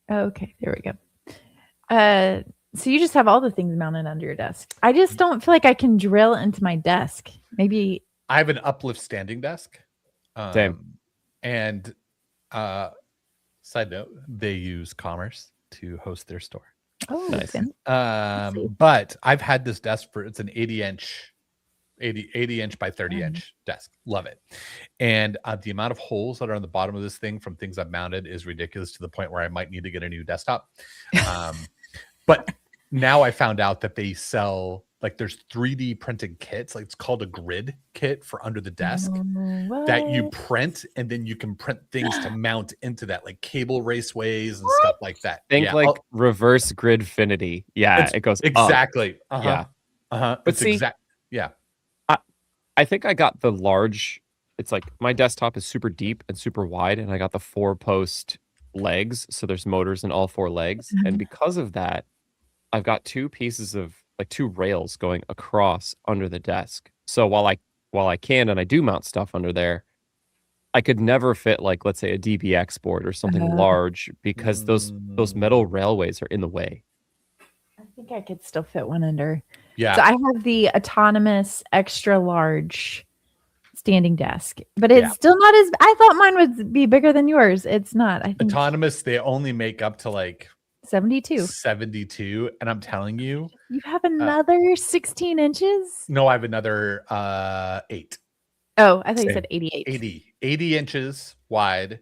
Okay, there we go. So you just have all the things mounted under your desk. I just don't feel like I can drill into my desk. Maybe I have an uplift standing desk. Same. And side note, they use Commerce to host their store. oh, Nice. fancy. But I've had this desk for it's an 80 inch by 30 inch desk. Love it. And the amount of holes that are on the bottom of this thing from things I've mounted is ridiculous to the point where I might need to get a new desktop. But now I found out that they sell like there's 3D printed kits, like it's called a grid kit for under the desk that you print, and then you can print things to mount into that, like cable raceways and stuff like that. Think like reverse gridfinity. Yeah, it goes exactly. Up. Yeah. But But see, yeah. I think I got the large. It's like my desktop is super deep and super wide, and I got the 4-post legs, so there's motors in all 4 legs, and because of that, I've got 2 pieces of like 2 rails going across under the desk. So while I can and I do mount stuff under there, I could never fit like, let's say, a DBX board or something large because those metal railways are in the way. I think I could still fit one under. Yeah. So I have the autonomous extra large standing desk, but it's still not as I thought mine would be bigger than yours. It's not. I think autonomous, they only make up to like 72. And I'm telling you, you have another 16 inches. No, I have another 8. Oh, I thought you said 88. 80 inches wide,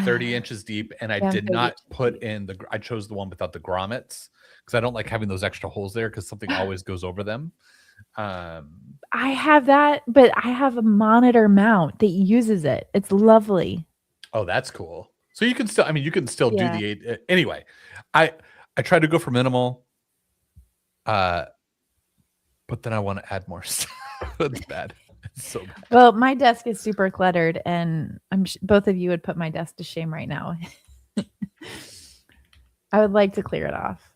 30 inches deep, and I did not put in I chose the one without the grommets because I don't like having those extra holes there because something always goes over them. I have that, but I have a monitor mount that uses it. It's lovely. Oh, that's cool. So you can still, you can still do the 8. Anyway, I try to go for minimal, but then I want to add more stuff. That's bad. It's so bad. Well, my desk is super cluttered, and both of you would put my desk to shame right now. I would like to clear it off.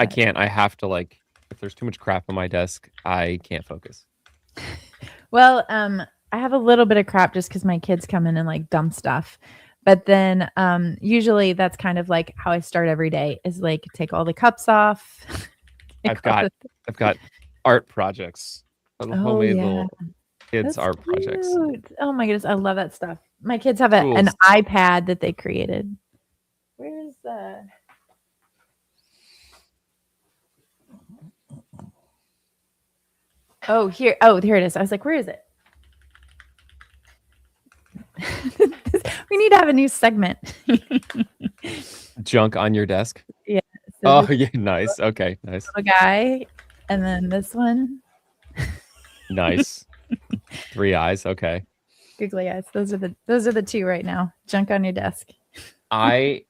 I can't. I have to if there's too much crap on my desk, I can't focus. Well, I have a little bit of crap just because my kids come in and like dump stuff. But then usually that's kind of like how I start every day is like take all the cups off. I've got art projects. Homemade little kids art projects. Oh my goodness, I love that stuff. My kids have an iPad that they created. Where's the here it is. I was like, where is it? We need to have a new segment. Junk on your desk? Yeah. So yeah, nice. Okay, nice. Little guy, and then this one. Nice. 3 eyes. Okay. Googly eyes. Those are the 2 right now. Junk on your desk. I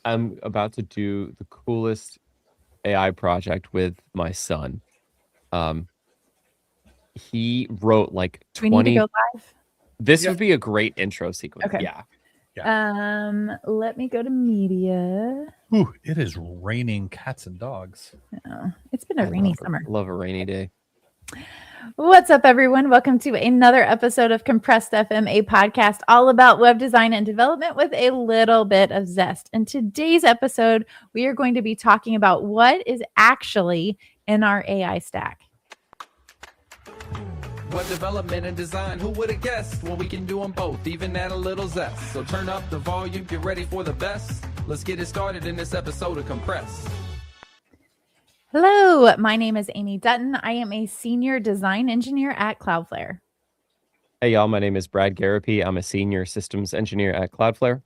am about to do the coolest AI project with my son. He wrote like 20. We need to go live. This would be a great intro sequence. Okay. Yeah. Let me go to media. Ooh, it is raining cats and dogs. Oh, it's been a rainy summer. Love a rainy day. What's up, everyone? Welcome to another episode of Compressed FM, a podcast all about web design and development with a little bit of zest. In today's episode, we are going to be talking about what is actually in our AI stack. Web development and design, who would have guessed? Well, we can do them both, even add a little zest. So turn up the volume, get ready for the best. Let's get it started in this episode of Compressed. Hello, my name is Amy Dutton. I am a senior design engineer at Cloudflare. Hey, y'all. My name is Brad Garapi. I'm a senior systems engineer at Cloudflare.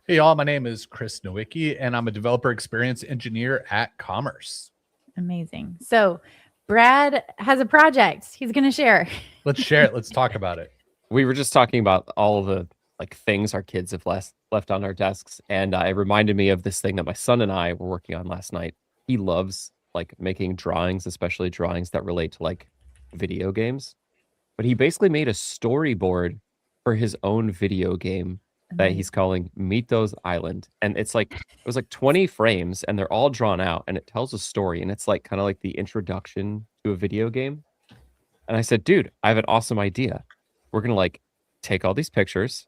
Hey, y'all. My name is Chris Nowicki, and I'm a developer experience engineer at Commerce. Amazing. So Brad has a project he's going to share. Let's share it. Let's talk about it. We were just talking about all the things our kids have left on our desks, and it reminded me of this thing that my son and I were working on last night. He loves making drawings, especially drawings that relate to video games. But he basically made a storyboard for his own video game that he's calling Mitos Island. And it's it was 20 frames and they're all drawn out and it tells a story. And it's kind of like the introduction to a video game. And I said, dude, I have an awesome idea. We're going to take all these pictures,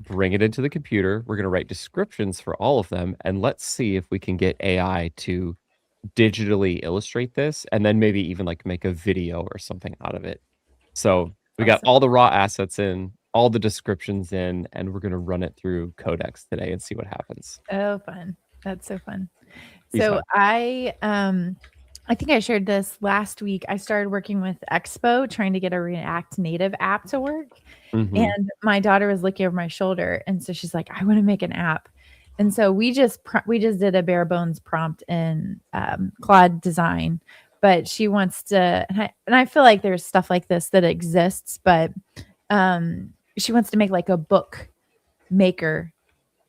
bring it into the computer. We're going to write descriptions for all of them, and let's see if we can get AI to digitally illustrate this, and then maybe even like make a video or something out of it. So we got Awesome. all the raw assets in, all the descriptions in, and we're going to run it through Codex today and see what happens. Oh, fun. That's so fun. He's So fun. I think I shared this last week. I started working with Expo trying to get a React Native app to work. Mhm. And my daughter was looking over my shoulder, and so she's like, I want to make an app. And so we just did a bare bones prompt in Claude Design, but she wants to, and I feel like there's stuff like this that exists, but she wants to make like a book maker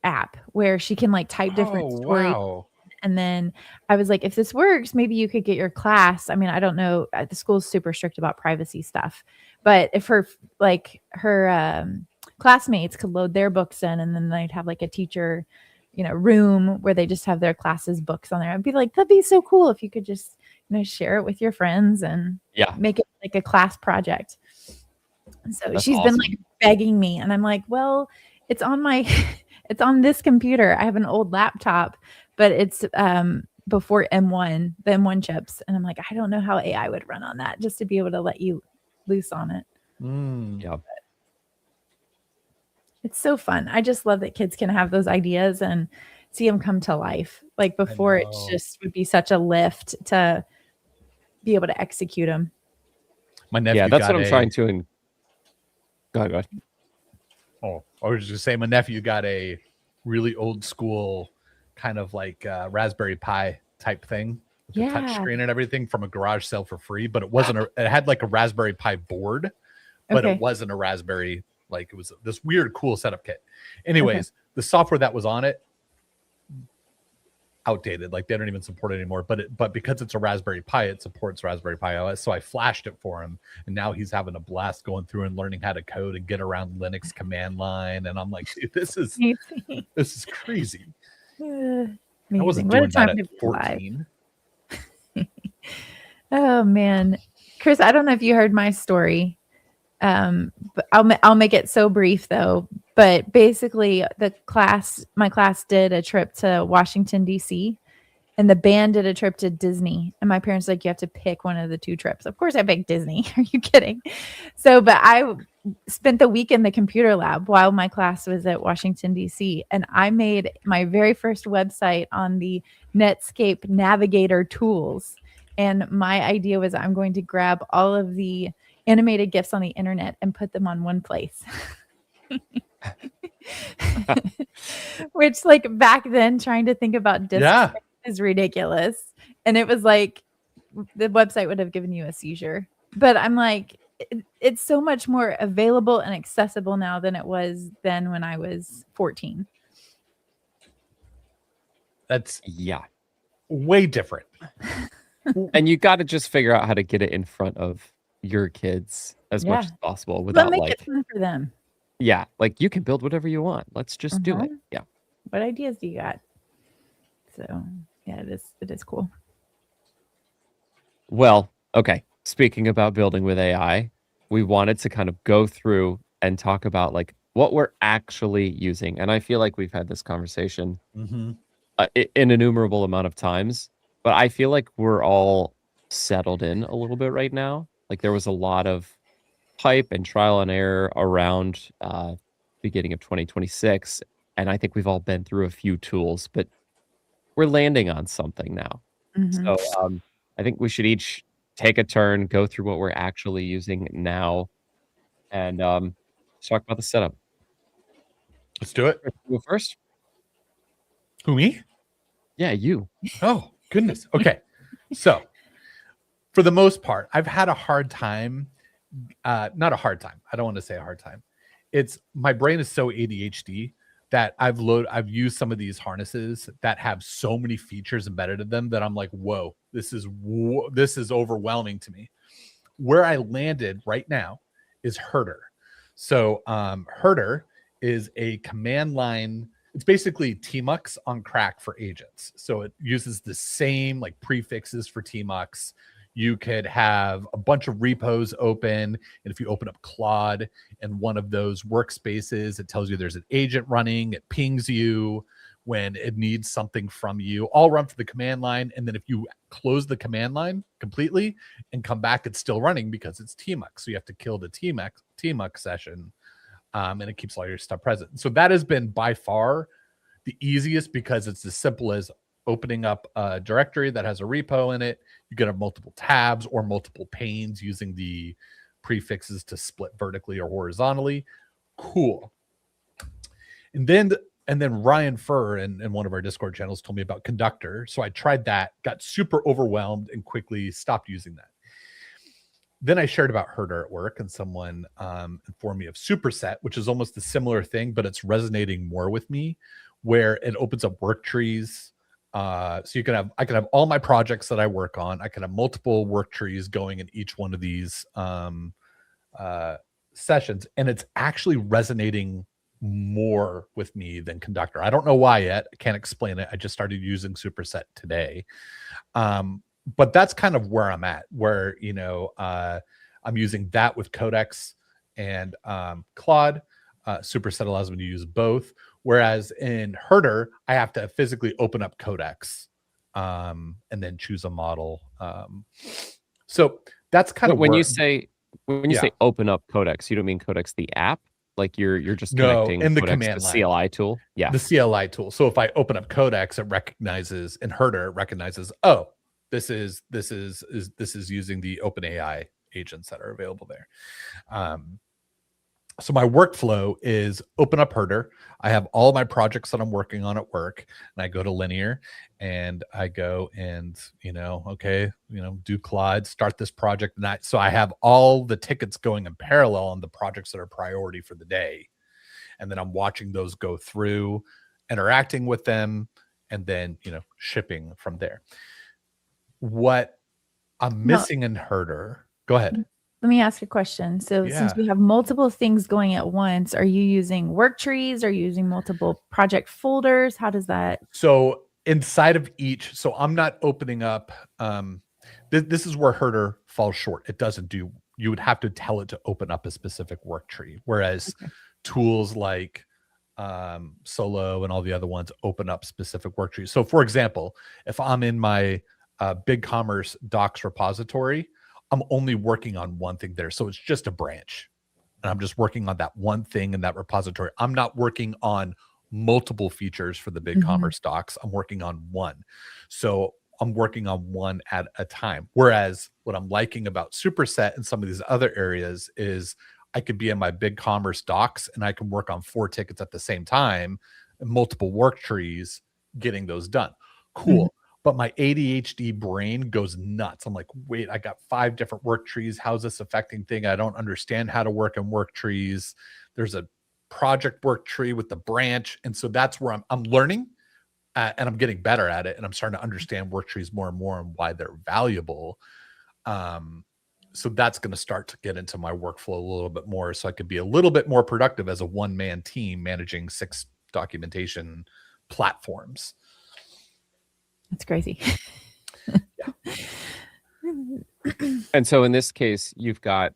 app where she can like type different Oh, stories. wow. And then I was like, if this works, maybe you could get your class. I mean, I don't know. The school's super strict about privacy stuff, but if her classmates could load their books in, and then they'd have like a teacher, room where they just have their classes books on there. I'd be like, that'd be so cool if you could just, share it with your friends and Yeah. make it like a class project. And so That's she's been awesome. like begging me, and I'm like, well, it's on my, it's on this computer. I have an old laptop, but it's before M1, the M1 chips. And I'm like, I don't know how AI would run on that, just to be able to let you loose on it. Yeah. It's so fun. I just love that kids can have those ideas and see them come to life. Like before, it know. just would be such a lift to be able to execute them. My nephew Yeah, that's got what I'm trying to. Go ahead. Oh, I was just saying, my nephew got a really old school kind of like Raspberry Pi type thing with the touch Yeah. screen and everything from a garage sale for free, but it wasn't it had like a Raspberry Pi board, but Okay. it wasn't a Raspberry, like it was this weird cool setup kit. Anyways, the software that was on it, outdated, like they don't even support it anymore, but because it's a Raspberry Pi, it supports Raspberry Pi OS. So I flashed it for him, and now he's having a blast going through and learning how to code and get around Linux command line. And I'm like, dude, this is crazy. I wasn't Amazing. What a doing that time at to be alive. 14. Oh man, Chris, I don't know if you heard my story, but I'll make it so brief though. But basically, my class did a trip to Washington D.C. and the band did a trip to Disney. And my parents were like, you have to pick one of the two trips. Of course, I picked Disney. Are you kidding? So, but I spent the week in the computer lab while my class was at Washington D.C. and I made my very first website on the Netscape Navigator tools. And my idea was I'm going to grab all of the animated GIFs on the internet and put them on one place. Which, like, back then, trying to think about disk Yeah. space is ridiculous. And it was like the website would have given you a seizure. But I'm like, it's so much more available and accessible now than it was then when I was 14. That's Yeah. way different. And you got to just figure out how to get it in front of your kids as much Yeah. as possible But without make like, it fun for them. yeah, like you can build whatever you want. Let's just do it. Mhm. Yeah. What ideas do you got? So yeah, it is cool. Well, okay. Speaking about building with AI, we wanted to kind of go through and talk about like what we're actually using. And I feel like we've had this conversation Mm-hmm. an innumerable amount of times, but I feel like we're all settled in a little bit right now. Like there was a lot of hype and trial and error around beginning of 2026, and I think we've all been through a few tools, but we're landing on something now. Mhm. So I think we should each take a turn, go through what we're actually using now, and let's talk about the setup. Let's do it. Go first. Who, me? Yeah, you. Oh, goodness. Okay. So, for the most part, I've had a hard time. Not a hard time. I don't want to say a hard time. It's my brain is so ADHD that I've used some of these harnesses that have so many features embedded in them that I'm like, whoa, this is overwhelming to me. Where I landed right now is Herder. So Herder is a command line. It's basically Tmux on crack for agents. So it uses the same like prefixes for Tmux. You could have a bunch of repos open, and if you open up Claude in one of those workspaces, it tells you there's an agent running. It pings you when it needs something from you, all run through the command line. And then if you close the command line completely and come back, it's still running because it's tmux. So you have to kill the tmux session, and it keeps all your stuff present. So that has been by far the easiest because it's as simple as opening up a directory that has a repo in it. You can have multiple tabs or multiple panes using the prefixes to split vertically or horizontally. Cool. And then Ryan Furr in one of our Discord channels told me about Conductor. So I tried that, got super overwhelmed, and quickly stopped using that. Then I shared about Herder at work, and someone informed me of Superset, which is almost a similar thing, but it's resonating more with me, where it opens up work trees. So I can have all my projects that I work on. I can have multiple work trees going in each one of these sessions, and it's actually resonating more with me than Conductor. I don't know why yet. I can't explain it. I just started using Superset today. But that's kind of where I'm at, where, I'm using that with Codex and Claude. Superset allows me to use both. Whereas in Herder, I have to physically open up Codex and then choose a model. So that's kind of when you say open up Codex, you don't mean Codex the app? Like you're just connecting in the Codex, command the line. CLI tool? Yeah. The CLI tool. So if I open up Codex, it recognizes in Herder, oh, this is using the OpenAI agents that are available there. So my workflow is open up Herder. I have all my projects that I'm working on at work, and I go to Linear and I go and, do Claude, start this project. And so I have all the tickets going in parallel on the projects that are priority for the day. And then I'm watching those go through, interacting with them, and then, shipping from there. What I'm missing in Herder, go ahead. Let me ask a question. So since we have multiple things going at once, are you using work trees? Are you using multiple project folders? How does that? So inside of each, so I'm not opening up, this is where Herder falls short. It doesn't do, you would have to tell it to open up a specific work tree. Whereas tools like Solo and all the other ones open up specific work trees. So for example, if I'm in my BigCommerce docs repository, I'm only working on one thing there. So it's just a branch. And I'm just working on that one thing in that repository. I'm not working on multiple features for the BigCommerce docs. I'm working on one. So I'm working on one at a time. Whereas what I'm liking about Superset and some of these other areas is I could be in my BigCommerce docs and I can work on 4 tickets at the same time, and multiple work trees, getting those done. Cool. But my ADHD brain goes nuts. I'm like, wait, I got 5 different work trees. How's this affecting thing? I don't understand how to work in work trees. There's a project work tree with the branch. And so that's where I'm learning and I'm getting better at it. And I'm starting to understand work trees more and more and why they're valuable. So that's going to start to get into my workflow a little bit more. So I could be a little bit more productive as a one-man team managing 6 documentation platforms. That's crazy. And so in this case, you've got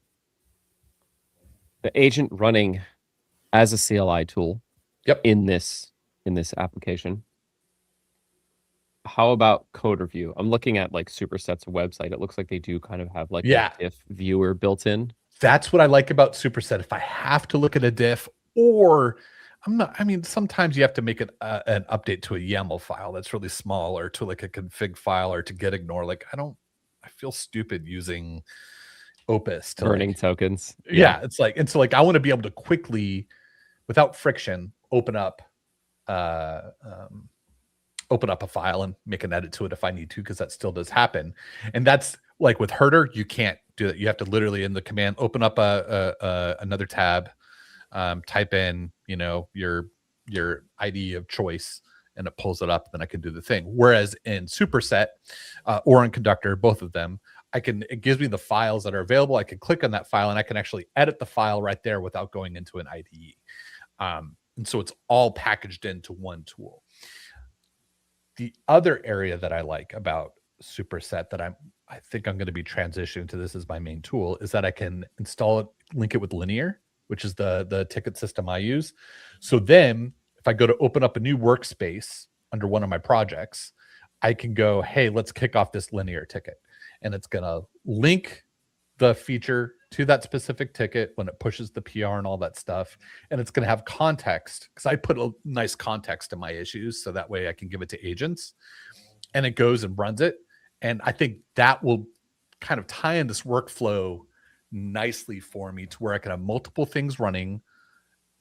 the agent running as a CLI tool. In this application. How about code review? I'm looking at like Superset's website. It looks like they do kind of have like a diff viewer built in. That's what I like about Superset. If I have to look at a diff, or sometimes you have to make it an update to a YAML file that's really small, or to like a config file, or to get ignore. Like I feel stupid using Opus to burning tokens. Yeah, it's like, and so like I want to be able to quickly, without friction, open up a file and make an edit to it if I need to, because that still does happen. And that's like with Herder, you can't do that. You have to literally in the command open up another tab, type in your ID of choice, and it pulls it up. Then I can do the thing. Whereas in Superset or in Conductor, both of them, it gives me the files that are available. I can click on that file and I can actually edit the file right there without going into an IDE. And so it's all packaged into one tool. The other area that I like about Superset that I think I'm going to be transitioning to this as my main tool is that I can install it, link it with Linear, which is the ticket system I use. So then if I go to open up a new workspace under one of my projects, I can go, hey, let's kick off this Linear ticket. And it's going to link the feature to that specific ticket when it pushes the PR and all that stuff. And it's going to have context because I put a nice context in my issues. So that way I can give it to agents and it goes and runs it. And I think that will kind of tie in this workflow nicely for me to where I can have multiple things running,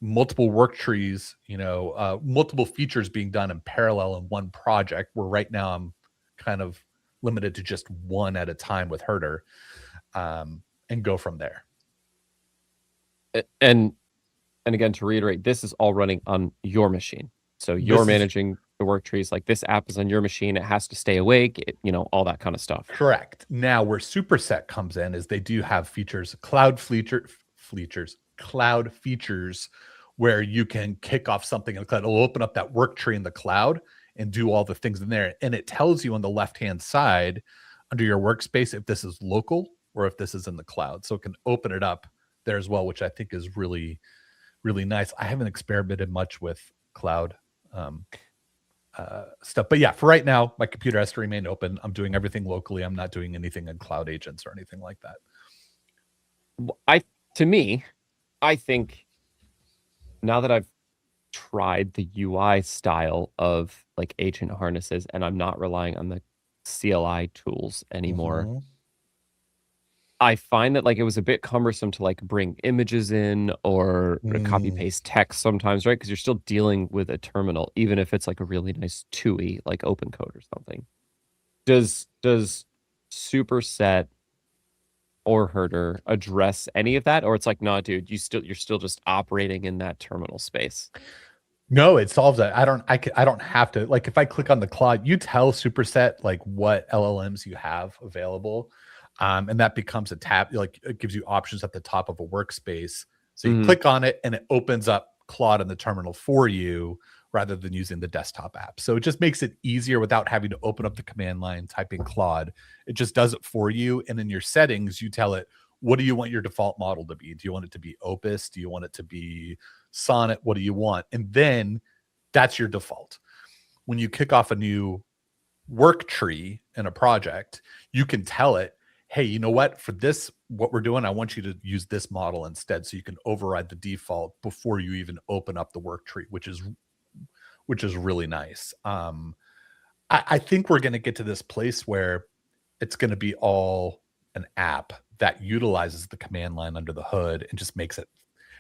multiple work trees, multiple features being done in parallel in one project, where right now I'm kind of limited to just one at a time with Herder, and go from there. And again, to reiterate, this is all running on your machine. So you're managing the work trees. Like, this app is on your machine. It has to stay awake, all that kind of stuff. Correct. Now, where Superset comes in is they do have features, cloud features, where you can kick off something in the cloud. It'll open up that work tree in the cloud and do all the things in there. And it tells you on the left-hand side under your workspace if this is local or if this is in the cloud. So it can open it up there as well, which I think is really, really nice. I haven't experimented much with cloud stuff, but yeah, for right now, my computer has to remain open. I'm doing everything locally. I'm not doing anything in cloud agents or anything like that. I think now that I've tried the UI style of like agent harnesses and I'm not relying on the CLI tools anymore, Mm-hmm. I find that like it was a bit cumbersome to like bring images in or copy paste text sometimes, right? Because you're still dealing with a terminal, even if it's like a really nice TUI, like OpenCode or something. Does Superset or Herder address any of that, or it's like, no, dude, you're still just operating in that terminal space? No, it solves that. I don't have to, like, if I click on the Claude, you tell Superset like what LLMs you have available. And that becomes a tab, like it gives you options at the top of a workspace. So you click on it and it opens up Claude in the terminal for you rather than using the desktop app. So it just makes it easier without having to open up the command line, type in Claude. It just does it for you. And in your settings, you tell it, what do you want your default model to be? Do you want it to be Opus? Do you want it to be Sonnet? What do you want? And then that's your default. When you kick off a new work tree in a project, you can tell it, hey, you know what? For this, what we're doing, I want you to use this model instead. So you can override the default before you even open up the work tree, which is really nice. I think we're going to get to this place where it's going to be all an app that utilizes the command line under the hood and just makes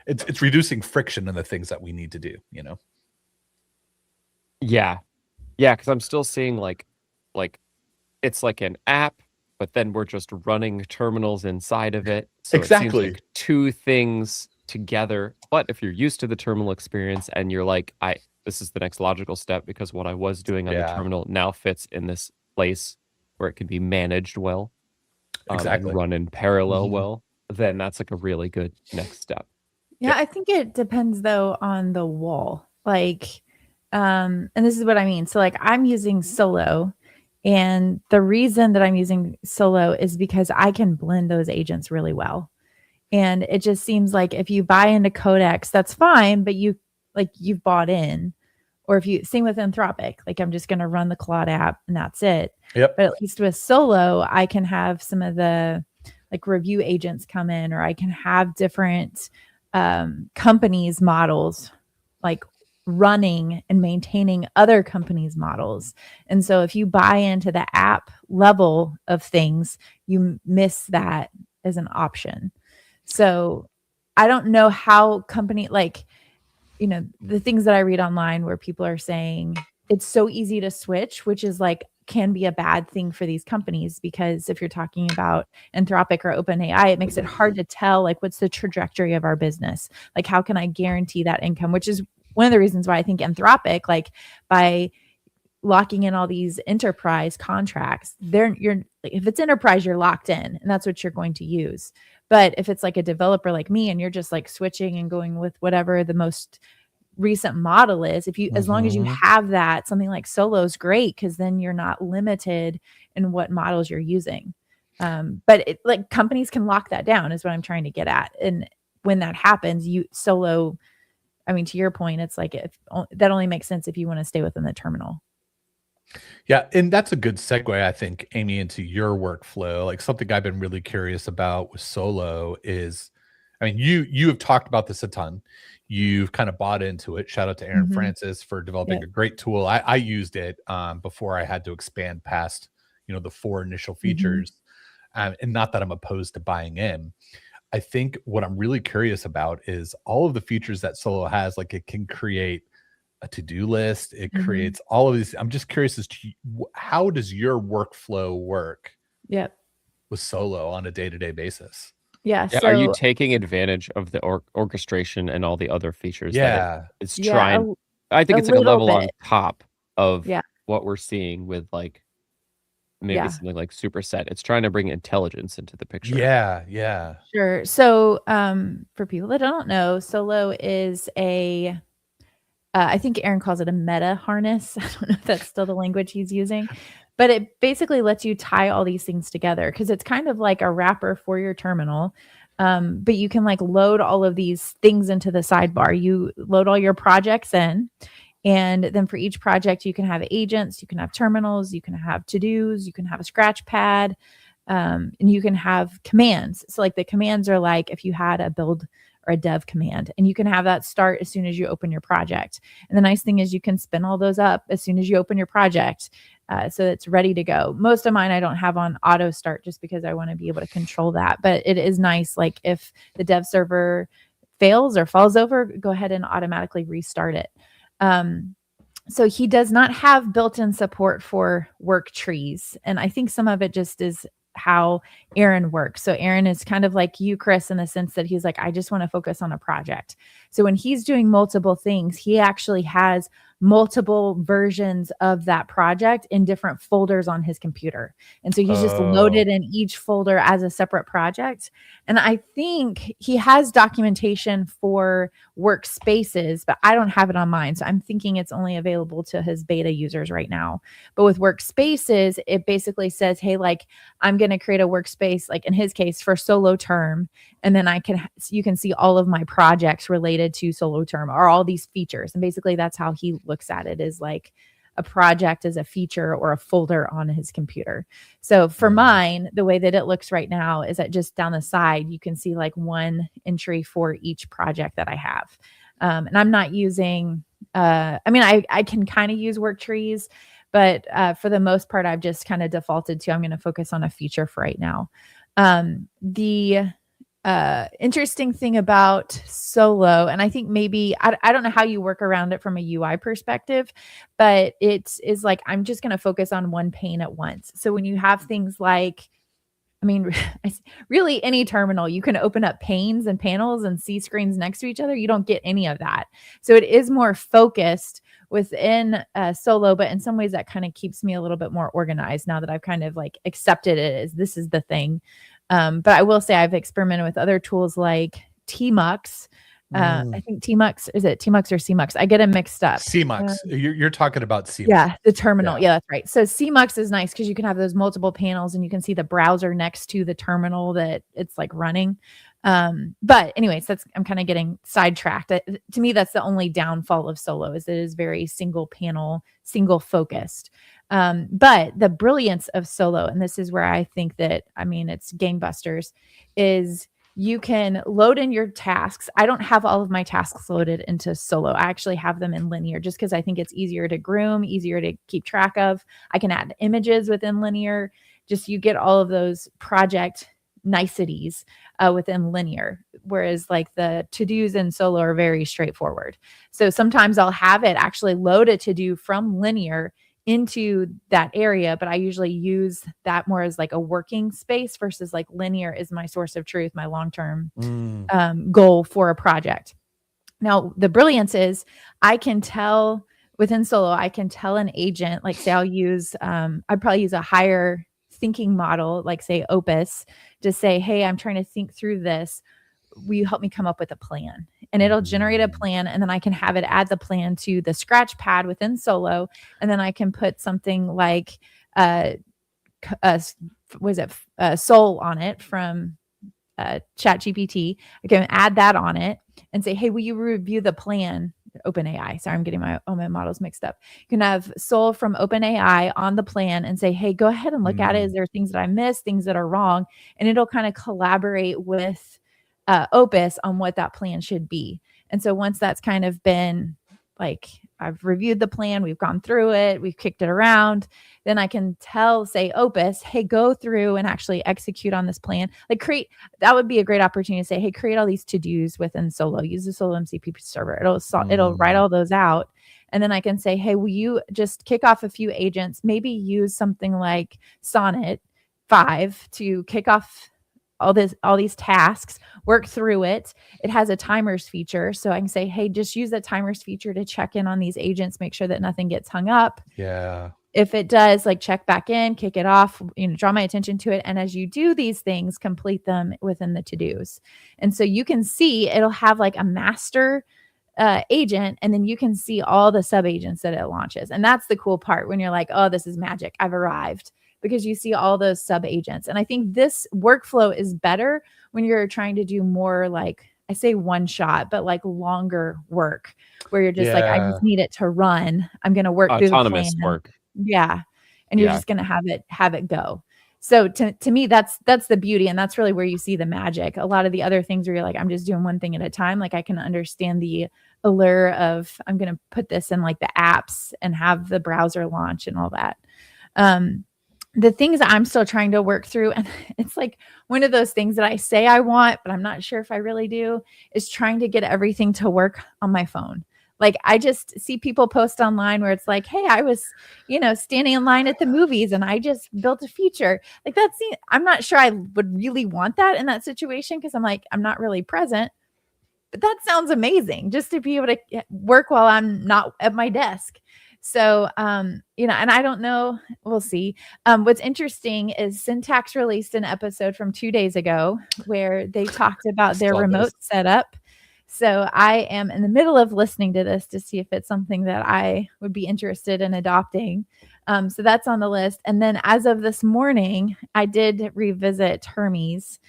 it's reducing friction in the things that we need to do, Yeah. Because I'm still seeing like it's like an app, but then we're just running terminals inside of it. So exactly. It seems like two things together. But if you're used to the terminal experience and you're like, this is the next logical step because what I was doing on the terminal now fits in this place where it can be managed well, exactly, and run in parallel well, then that's like a really good next step. Yeah, I think it depends though on the wall. Like, and this is what I mean. So like I'm using Solo. And the reason that I'm using Solo is because I can blend those agents really well. And it just seems like if you buy into Codex, that's fine, but you've bought in. Or if you same with Anthropic, like I'm just going to run the Claude app and that's it. Yep. But at least with Solo, I can have some of the like review agents come in, or I can have different companies' models like running and maintaining other companies' models. And so if you buy into the app level of things, you miss that as an option. So I don't know how the things that I read online where people are saying it's so easy to switch, which is like can be a bad thing for these companies, because if you're talking about Anthropic or OpenAI, it makes it hard to tell like what's the trajectory of our business. Like how can I guarantee that income, which is one of the reasons why I think Anthropic, like by locking in all these enterprise contracts, if it's enterprise, you're locked in and that's what you're going to use. But if it's like a developer like me and you're just like switching and going with whatever the most recent model is. If you, as long as you Mhm. have that, something like Solo is great because then you're not limited in what models you're using. But it, like companies can lock that down is what I'm trying to get at. And when that happens, you Solo, I mean, to your point, it's like if that only makes sense if you want to stay within the terminal. Yeah, and that's a good segue, I think, Amy, into your workflow. Like something I've been really curious about with Solo is, I mean, you have talked about this a ton. You've kind of bought into it. Shout out to Aaron Mhm. Francis for developing Yep. a great tool. I used it before I had to expand past, the 4 initial features. And not that I'm opposed to buying in. I think what I'm really curious about is all of the features that Solo has. Like it can create a to-do list. It Mhm. creates all of these. I'm just curious as to how does your workflow work Yep. with Solo on a day-to-day basis? Yeah. Yeah, are you So taking advantage of the orchestration and all the other features that Yeah. it's yeah, trying? I think a it's like a little level on bit. top of Yeah. what we're seeing with like maybe Yeah. something like Superset. It's trying to bring intelligence into the picture. Yeah. Sure. So, for people that don't know, Solo is a, I think Aaron calls it a meta harness. I don't know if that's still the language he's using, but it basically lets you tie all these things together because it's kind of like a wrapper for your terminal. But you can like load all of these things into the sidebar. You load all your projects in, and then for each project, you can have agents, you can have terminals, you can have to-dos, you can have a scratch pad, and you can have commands. So like the commands are like if you had a build or a dev command, and you can have that start as soon as you open your project. And the nice thing is you can spin all those up as soon as you open your project. So it's ready to go. Most of mine I don't have on auto start just because I want to be able to control that. But it is nice, like if the dev server fails or falls over, go ahead and automatically restart it. So he does not have built-in support for work trees. And I think some of it just is how Aaron works. So Aaron is kind of like you, Chris, in the sense that he's like, I just want to focus on a project. So when he's doing multiple things, he actually has multiple versions of that project in different folders on his computer. And so he's just loaded in each folder as a separate project. And I think he has documentation for workspaces, but I don't have it on mine. So I'm thinking it's only available to his beta users right now. But with workspaces, it basically says, hey, like I'm going to create a workspace, like in his case for Solo Term. And then you can see all of my projects related to Solo Term or all these features. And basically that's how he looks at it, is like a project as a feature or a folder on his computer. So for mine, the way that it looks right now is that just down the side, you can see like one entry for each project that I have. And I'm not using, I mean, I can kind of use work trees, but for the most part, I've just kind of defaulted to, I'm going to focus on a feature for right now. The interesting thing about Solo, and I think maybe I don't know how you work around it from a UI perspective, but it is like I'm just going to focus on one pane at once. So when you have things like, I mean, really any terminal, you can open up panes and panels and see screens next to each other. You don't get any of that. So it is more focused within Solo, but in some ways that kind of keeps me a little bit more organized now that I've kind of like accepted it as this is the thing. But I will say I've experimented with other tools like Tmux. I think Tmux, is it Tmux or CMux? I get them mixed up. CMux. You're talking about CMux. Yeah, the terminal. Yeah, that's right. So CMux is nice because you can have those multiple panels and you can see the browser next to the terminal that it's like running. But anyways, I'm kind of getting sidetracked. To me, that's the only downfall of Solo is it is very single panel, single focused. But the brilliance of Solo, and this is where I think that, I mean, it's gangbusters, is you can load in your tasks. I don't have all of my tasks loaded into Solo. I actually have them in Linear just because I think it's easier to groom, easier to keep track of. I can add images within Linear. Just you get all of those project niceties within Linear, whereas like the to-dos in Solo are very straightforward. So sometimes I'll have it actually load a to-do from Linear into that area, but I usually use that more as like a working space versus like Linear is my source of truth, my long-term goal for a project. Now, the brilliance is I can tell within Solo, I can tell an agent, like say I'll use, I'd probably use a higher thinking model, like say Opus, to say, hey, I'm trying to think through this. will you help me come up with a plan? And it'll generate a plan, and then I can have it add the plan to the scratch pad within Solo. And then I can put something like, Soul on it from ChatGPT. I can add that on it and say, hey, will you review the plan? OpenAI. Sorry, I'm getting my models mixed up. You can have Soul from OpenAI on the plan and say, hey, go ahead and look at it. Is there things that I missed, things that are wrong? And it'll kind of collaborate with Opus on what that plan should be. And so once that's kind of been like, I've reviewed the plan, we've gone through it, we've kicked it around, then I can say Opus, hey, go through and actually execute on this plan. Like that would be a great opportunity to say, hey, create all these to-dos within Solo, use the Solo MCP server. It'll write all those out. And then I can say, hey, will you just kick off a few agents, maybe use something like Sonnet 5 to kick off all these tasks, work through it. It has a timers feature. So I can say, hey, just use the timers feature to check in on these agents, make sure that nothing gets hung up. Yeah. If it does, like check back in, kick it off, draw my attention to it. And as you do these things, complete them within the to-dos. And so you can see it'll have like a master agent, and then you can see all the sub agents that it launches. And that's the cool part when you're like, oh, this is magic, I've arrived, because you see all those sub agents. And I think this workflow is better when you're trying to do more, like I say one shot, but like longer work where you're just like, I just need it to run. I'm going to work through autonomous the plan. work. Yeah. And you're just going to have it go. So to me, that's the beauty. And that's really where you see the magic. A lot of the other things where you're like, I'm just doing one thing at a time. Like I can understand the allure of, I'm going to put this in like the apps and have the browser launch and all that. The things that I'm still trying to work through, and it's like one of those things that I say I want, but I'm not sure if I really do, is trying to get everything to work on my phone. Like I just see people post online where it's like, hey, I was, standing in line at the movies and I just built a feature. Like I'm not sure I would really want that in that situation, because I'm like, I'm not really present. But that sounds amazing, just to be able to work while I'm not at my desk. So, and I don't know, we'll see. What's interesting is Syntax released an episode from 2 days ago where they talked about their remote setup. So I am in the middle of listening to this to see if it's something that I would be interested in adopting. So that's on the list. And then as of this morning, I did revisit Hermes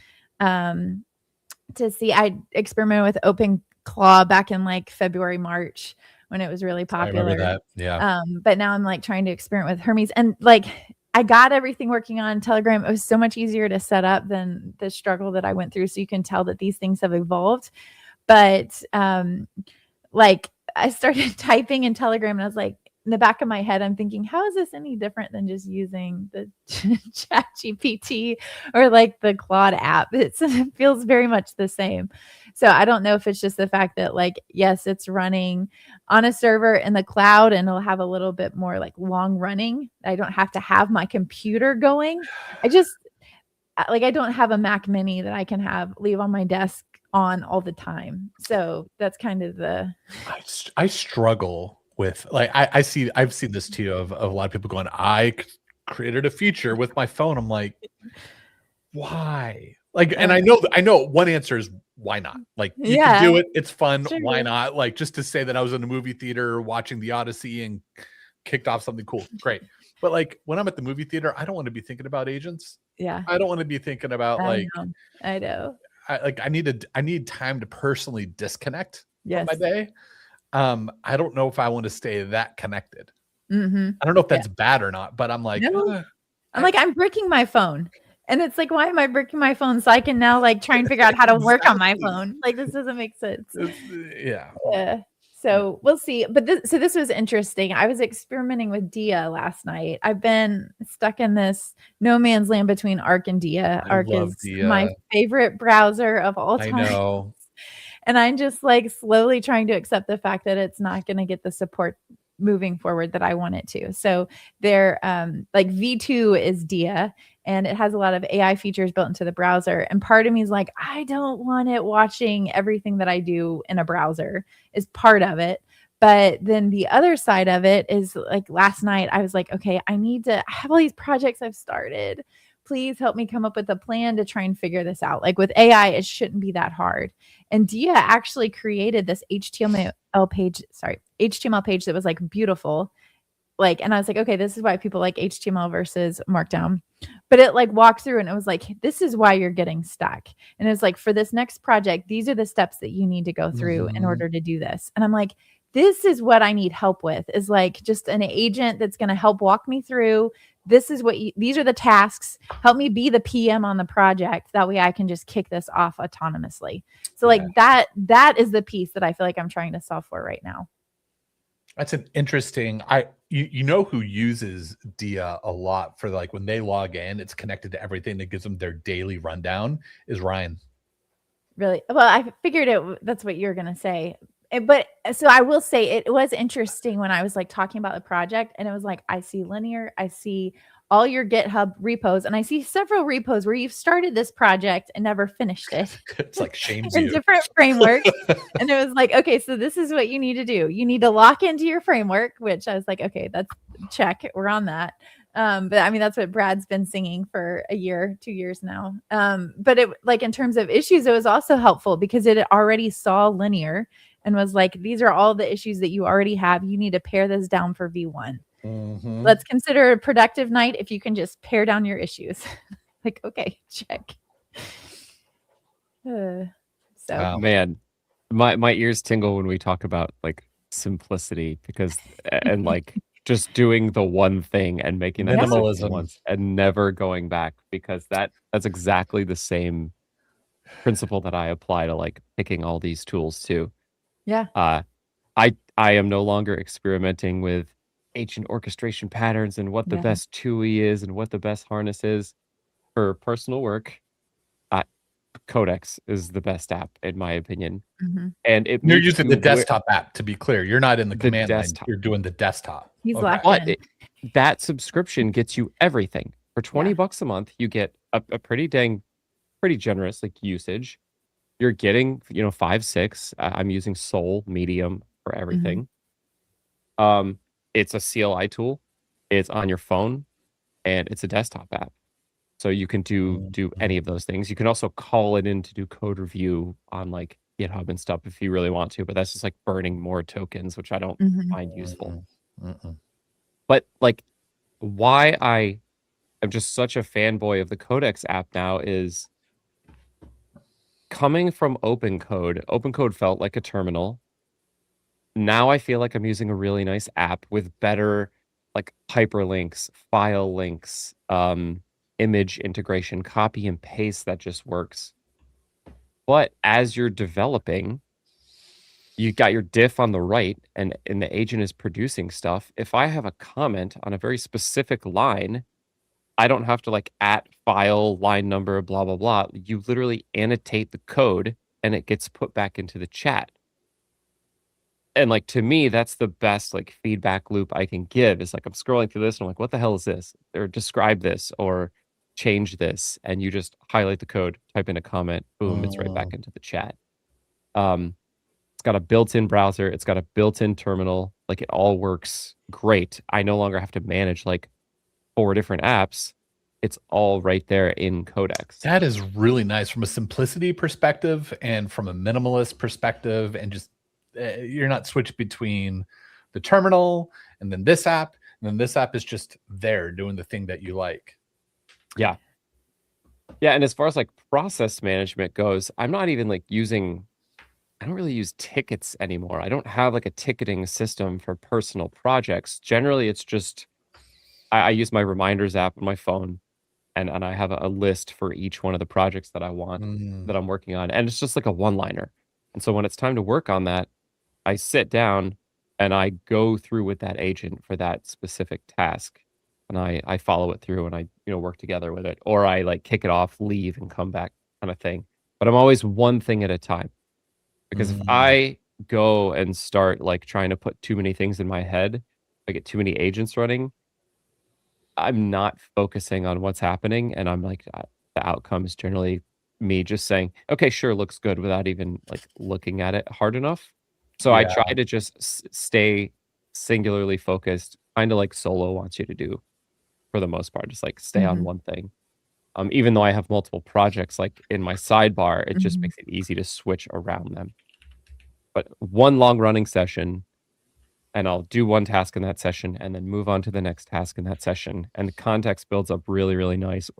to see. I experimented with OpenClaw back in like February, March, when it was really popular. I remember that. Yeah. But now I'm like trying to experiment with Hermes, and like I got everything working on Telegram. It was so much easier to set up than the struggle that I went through. So you can tell that these things have evolved. But like I started typing in Telegram, and I was like, in the back of my head, I'm thinking, how is this any different than just using the ChatGPT or like the Claude app? It feels very much the same. So I don't know if it's just the fact that like, yes, it's running on a server in the cloud and it'll have a little bit more like long running. I don't have to have my computer going. I don't have a Mac Mini that I can leave on my desk on all the time. So that's kind of I struggle with, like, I've seen this too of a lot of people going, I created a feature with my phone. I'm like, why? Like, and I know one answer is why not? Like, you can do it. It's fun. Sure. Why not? Like, just to say that I was in a movie theater watching The Odyssey and kicked off something cool. Great. But like when I'm at the movie theater, I don't want to be thinking about agents. Yeah. I don't want to be thinking about I know. I need time to personally disconnect from my day. I don't know if I want to stay that connected. Mm-hmm. I don't know if that's bad or not, but I'm like, I'm breaking my phone. And it's like, why am I breaking my phone? So I can now like try and figure out how to work on my phone. Like, this doesn't make sense. Yeah. So we'll see. But this was interesting. I was experimenting with Dia last night. I've been stuck in this no man's land between Arc and Dia. Arc is my favorite browser of all time. I know. And I'm just like slowly trying to accept the fact that it's not going to get the support moving forward that I want it to. So they're like V2 is Dia, and it has a lot of AI features built into the browser. And part of me is like, I don't want it watching everything that I do in a browser is part of it. But then the other side of it is like last night I was like, okay, I have all these projects I've started. please help me come up with a plan to try and figure this out. Like with AI, it shouldn't be that hard. And Dia actually created this HTML page that was like beautiful. Like, and I was like, okay, this is why people like HTML versus Markdown. But it like walked through and it was like, this is why you're getting stuck. And it's like, for this next project, these are the steps that you need to go through in order to do this. And I'm like, this is what I need help with, is like just an agent that's going to help walk me through. This is what these are the tasks. Help me be the PM on the project. That way I can just kick this off autonomously. So like that is the piece that I feel like I'm trying to solve for right now. That's an interesting. You know who uses Dia a lot for like when they log in, it's connected to everything that gives them their daily rundown is Ryan. Really? Well, I figured that's what you're gonna say. But so I will say it was interesting when I was like talking about the project, and it was like, I see Linear, I see all your GitHub repos, and I see several repos where you've started this project and never finished it. It's like shames in you. different frameworks. And it was like, okay, so this is what you need to do. You need to lock into your framework, which I was like, okay, that's check. We're on that. But I mean, that's what Brad's been singing for a year, 2 years now. But it like in terms of issues, it was also helpful because it already saw Linear and was like, these are all the issues that you already have. You need to pare this down for V1. Mm-hmm. Let's consider a productive night if you can just pare down your issues. Like, okay, check. So Wow. Man, my ears tingle when we talk about like simplicity because and like just doing the one thing and making that decision Minimalism. once and never going back, because that's exactly the same principle that I apply to like picking all these tools too. yeah. I am no longer experimenting with agent orchestration patterns and what the Yeah. best TUI is and what the best harness is for personal work. Codex is the best app in my opinion, Mhm. and it You're meets using you the desktop app, to be clear. You're not in the The command line. desktop. You're doing the desktop. He's Okay. locked But in. that subscription gets you everything for $20 a month. You get a pretty generous like usage. You're getting 5, 6. I'm using Soul Medium for everything. It's a CLI tool. It's on your phone, and it's a desktop app. So you can do any of those things. You can also call it in to do code review on like GitHub and stuff if you really want to, but that's just like burning more tokens, which I don't Mhm. find useful. Mm-mm. But like why I am just such a fanboy of the Codex app now is coming from OpenCode. OpenCode felt like a terminal. Now I feel like I'm using a really nice app with better like hyperlinks, file links, image integration, copy and paste that just works. But as you're developing, you got your diff on the right and the agent is producing stuff. If I have a comment on a very specific line, I don't have to like @file line number, blah, blah, blah. You literally annotate the code and it gets put back into the chat. And like to me, that's the best like feedback loop I can give. Is like I'm scrolling through this and I'm like, what the hell is this? Or describe this or change this. And you just highlight the code, type in a comment, boom, it's right back into the chat. It's got a built-in browser, it's got a built-in terminal, like it all works great. I no longer have to manage like 4 different apps. It's all right there in Codex. That is really nice from a simplicity perspective and from a minimalist perspective, and just you're not switched between the terminal and then this app, and then this app is just there doing the thing that you like. Yeah, and as far as like process management goes, I'm not even like I don't really use tickets anymore. I don't have like a ticketing system for personal projects. Generally, it's just I use my reminders app on my phone, and I have a list for each one of the projects that I want that I'm working on, and it's just like a one-liner. And so when it's time to work on that, I sit down and I go through with that agent for that specific task, and I follow it through and I work together with it, or I like kick it off, leave, and come back kind of thing. But I'm always one thing at a time, because if I go and start like trying to put too many things in my head, I get too many agents running, I'm not focusing on what's happening, and I'm like the outcome is generally me just saying, okay, sure, looks good, without even like looking at it hard enough. So I try to just stay singularly focused, kind of like Solo wants you to do for the most part, just like stay on one thing. Even though I have multiple projects like in my sidebar, it just Mhm. makes it easy to switch around them. But one long running session, and I'll do one task in that session and then move on to the next task in that session. And the context builds up really, really nice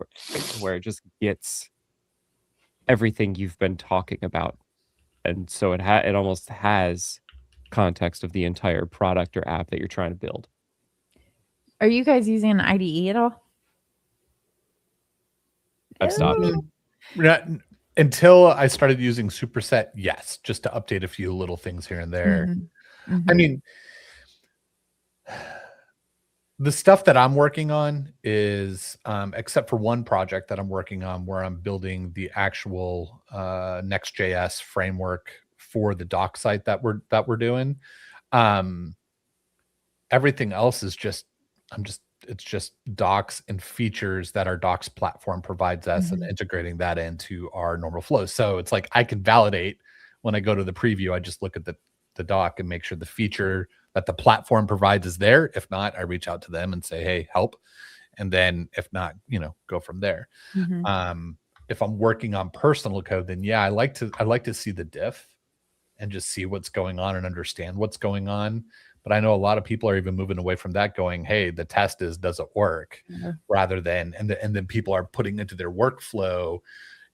where it just gets everything you've been talking about. And so it almost has context of the entire product or app that you're trying to build. Are you guys using an IDE at all? I've stopped. Ooh. Not- until I started using Superset, yes, just to update a few little things here and there. Mhm. I Mhm. mean, the stuff that I'm working on is, except for one project that I'm working on where I'm building the actual Next.js framework for the doc site that we're doing. Everything else is just it's just docs and features that our docs platform provides us and Mhm. integrating that into our normal flows. So it's like I can validate when I go to the preview, I just look at the doc and make sure the feature that the platform provides is there. If not, I reach out to them and say, hey, help. And then if not, go from there. Mhm. If I'm working on personal code, then yeah, I like to see the diff and just see what's going on and understand what's going on. But I know a lot of people are even moving away from that, going, hey, the test does it work, Yeah. rather than, and then people are putting into their workflow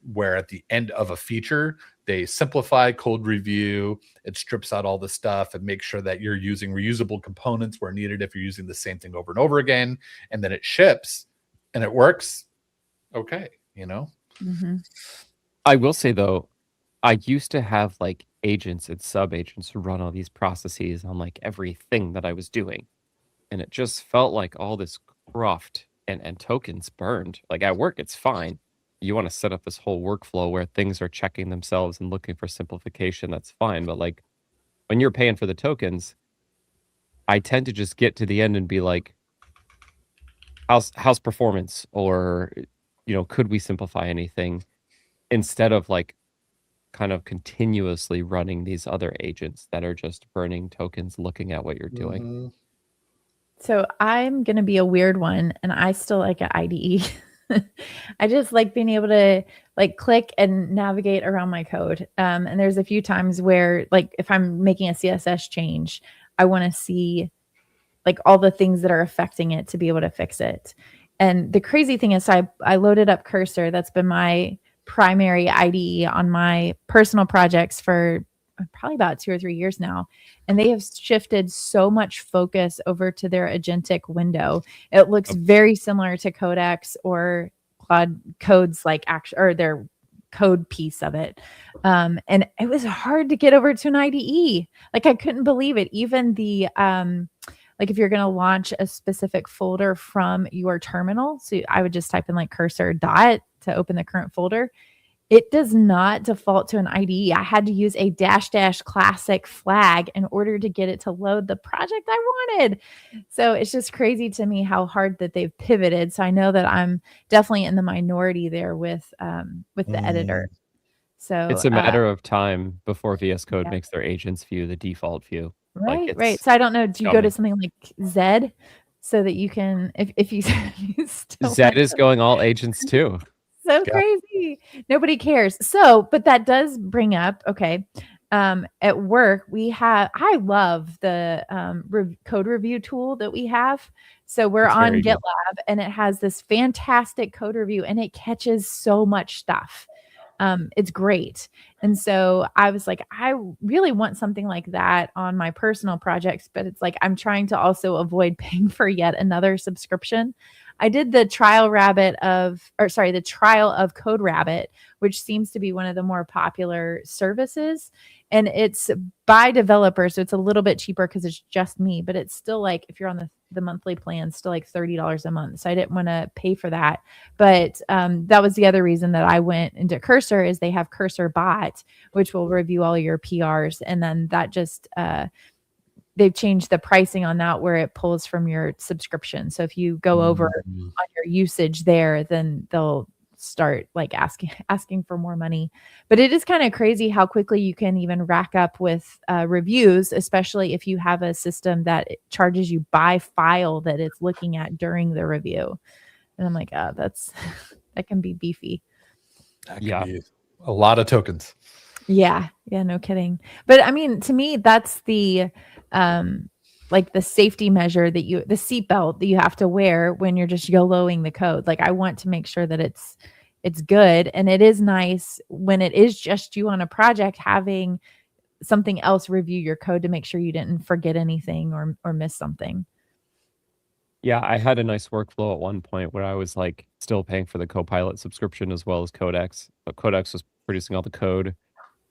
where at the end of a feature, they simplify code review, it strips out all the stuff and makes sure that you're using reusable components where needed if you're using the same thing over and over again, and then it ships and it works. Okay, Mhm. I will say though, I used to have like agents and sub agents run all these processes on like everything that I was doing. And it just felt like all this cruft and tokens burned. Like at work, it's fine. You want to set up this whole workflow where things are checking themselves and looking for simplification, that's fine. But like when you're paying for the tokens, I tend to just get to the end and be like, how's performance? Or, could we simplify anything? Instead of like kind of continuously running these other agents that are just burning tokens, looking at what you're doing. Mhm. So I'm going to be a weird one, and I still like an IDE. I just like being able to like click and navigate around my code. And there's a few times where like if I'm making a CSS change, I want to see like all the things that are affecting it to be able to fix it. And the crazy thing is I loaded up Cursor. That's been my primary IDE on my personal projects for probably about 2 or 3 years now. And they have shifted so much focus over to their agentic window. It looks very similar to Codex or Claude Code's like action or their code piece of it. And it was hard to get over to an IDE. Like I couldn't believe it. Even the like if you're going to launch a specific folder from your terminal, so I would just type in like cursor dot to open the current folder. It does not default to an IDE. I had to use a -- classic flag in order to get it to load the project I wanted. So it's just crazy to me how hard that they've pivoted. So I know that I'm definitely in the minority there with the editor. So It's a matter of time before VS Code yeah. makes their agents view the default view. Like Right. So I don't know. Do you go to coming. something like Zed so that you can, if you, you still Zed want is to- going all agents too. so Yeah. crazy. Nobody cares. So, but that does bring up, okay. At work, I love the code review tool that we have. So we're It's on very good. GitLab and it has this fantastic code review and it catches so much stuff. It's great. And so I was like, I really want something like that on my personal projects, but it's like I'm trying to also avoid paying for yet another subscription. I did the trial of Code Rabbit, which seems to be one of the more popular services. And it's by developer, so it's a little bit cheaper because it's just me, but it's still like if you're on the monthly plan, still like $30 a month. So I didn't want to pay for that. But that was the other reason that I went into Cursor is they have Cursor Bot, which will review all your PRs. And then that just they've changed the pricing on that where it pulls from your subscription. So if you go over Mhm. on your usage there, then they'll start like asking for more money. But it is kind of crazy how quickly you can even rack up with reviews, especially if you have a system that charges you by file that it's looking at during the review. And I'm like, oh, that's That can be beefy. That could Yeah. be a lot of tokens. Yeah. Yeah, no kidding. But I mean, to me, that's the like the safety measure that the seatbelt that you have to wear when you're just YOLOing the code. Like I want to make sure that it's good. And it is nice when it is just you on a project, having something else review your code to make sure you didn't forget anything or miss something. Yeah, I had a nice workflow at one point where I was like still paying for the Copilot subscription as well as Codex. But Codex was producing all the code.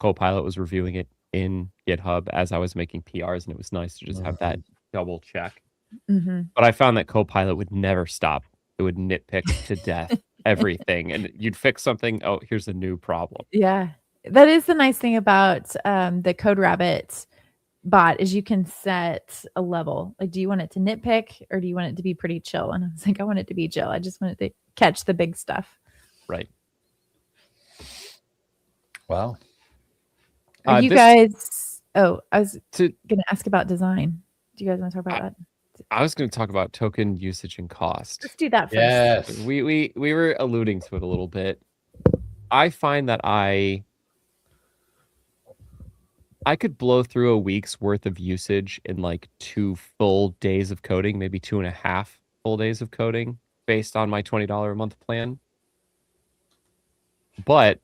Copilot was reviewing it in GitHub as I was making PRs, and it was nice to just have that double check. Mm-hmm. But I found that Copilot would never stop. It would nitpick to death everything, and you'd fix something. Oh, here's a new problem. Yeah, that is the nice thing about the CodeRabbit bot is you can set a level. Like, do you want it to nitpick or do you want it to be pretty chill? And I was like, I want it to be chill. I just want it to catch the big stuff. Right. Wow. Are you this- guys? Oh, I was To going to ask about design. Do you guys want to talk about that? I was going to talk about token usage and cost. Let's do that first. Yes. We were alluding to it a little bit. I find that I could blow through a week's worth of usage in like 2 full days of coding, maybe 2.5 full days of coding based on my $20 a month plan. But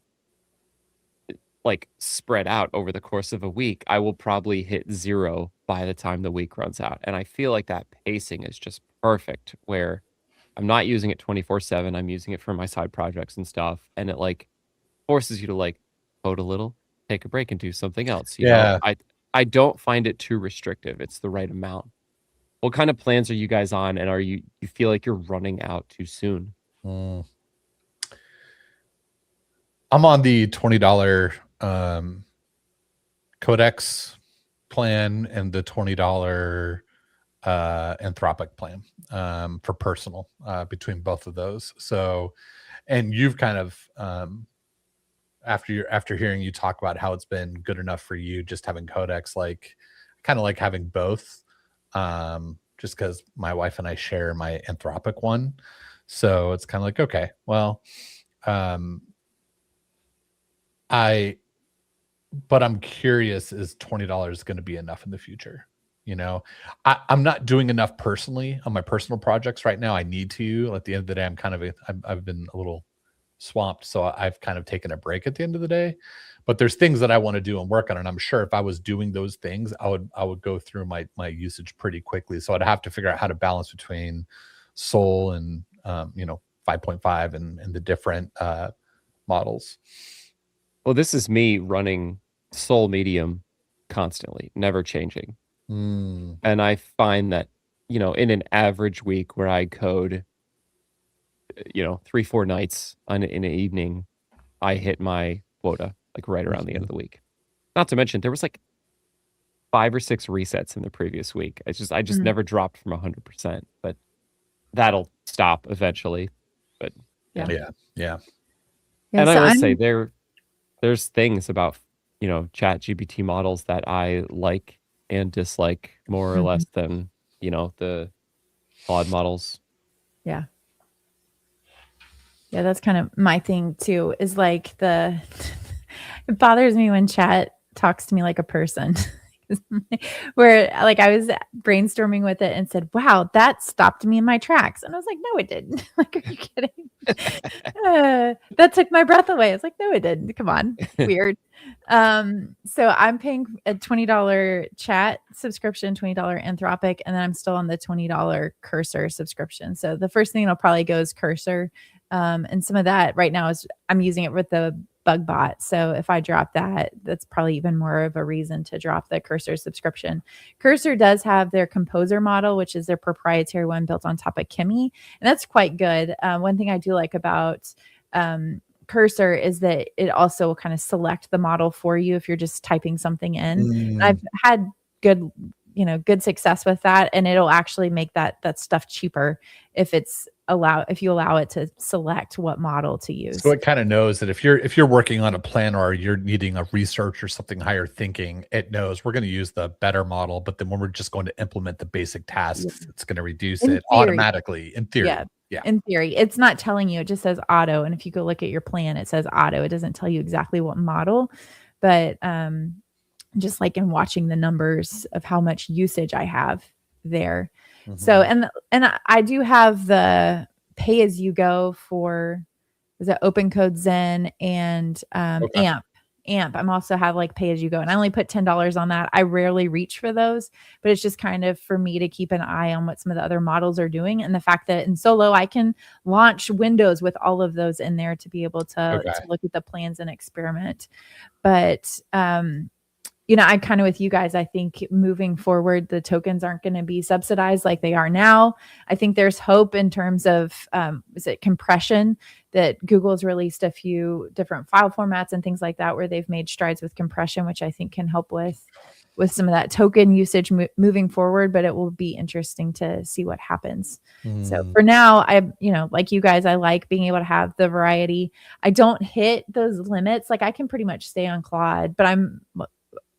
like spread out over the course of a week, I will probably hit 0 by the time the week runs out. And I feel like that pacing is just perfect where I'm not using it 24/7. I'm using it for my side projects and stuff. And it like forces you to like code a little, take a break and do something else. You know, I don't find it too restrictive. It's the right amount. What kind of plans are you guys on? And are you feel like you're running out too soon? I'm on the $20 Codex plan and the $20 Anthropic plan for personal between both of those. So, and you've kind of after hearing you talk about how it's been good enough for you just having Codex, like kind of like having both, just because my wife and I share my Anthropic one. So it's kind of like, okay, well, but I'm curious, is $20 going to be enough in the future? You know, I'm not doing enough personally on my personal projects right now. I need to. At the end of the day, I've been a little swamped, so I've kind of taken a break at the end of the day. But there's things that I want to do and work on, and I'm sure if I was doing those things, I would go through my usage pretty quickly. So I'd have to figure out how to balance between Sol and 5.5 and the different models. Well, this is me running Sol Medium constantly, never changing. And I find that, in an average week where I code, 3-4 nights in an evening, I hit my quota, like right around the end of the week. Not to mention, there was like 5 or 6 resets in the previous week. I just never dropped from 100%, but that'll stop eventually. But Yeah. And I will say there's things about, Chat GPT models that I like and dislike more or less than, the Claude models. Yeah, that's kind of my thing too, is like it bothers me when chat talks to me like a person. Where like I was brainstorming with it and said, wow, that stopped me in my tracks. And I was like, no, it didn't. Like, are you kidding? That took my breath away. It's like, no, it didn't. Come on. Weird. So I'm paying a $20 chat subscription, $20 Anthropic, and then I'm still on the $20 Cursor subscription. So the first thing that'll probably go is Cursor. And some of that right now is I'm using it with the Bugbot. So if I drop that, that's probably even more of a reason to drop the Cursor subscription. Cursor does have their Composer model, which is their proprietary one built on top of Kimi. And that's quite good. One thing I do like about Cursor is that it also will kind of select the model for you if you're just typing something in. I've had good success with that, and it'll actually make that stuff cheaper if you allow it to select what model to use. So it kind of knows that if you're working on a plan or you're needing a research or something higher thinking, it knows we're going to use the better model, but then when we're just going to implement the basic tasks, it's going to reduce it automatically in theory. Yeah. Yeah. In theory, it's not telling you, it just says auto. And if you go look at your plan, it says auto. It doesn't tell you exactly what model, but just like in watching the numbers of how much usage I have there. So, and I do have the pay as you go for, is it Open Code Zen and Okay. AMP. I'm also have like pay as you go, and I only put $10 on that. I rarely reach for those, but it's just kind of for me to keep an eye on what some of the other models are doing, and the fact that in Solo I can launch Windows with all of those in there to be able to look at the plans and experiment. But I'm kind of with you guys. I think moving forward, the tokens aren't going to be subsidized like they are now. I think there's hope in terms of, is it compression, that Google's released a few different file formats and things like that, where they've made strides with compression, which I think can help with some of that token usage moving forward. But it will be interesting to see what happens. So for now, like you guys, I like being able to have the variety. I don't hit those limits. Like I can pretty much stay on Claude, but I'm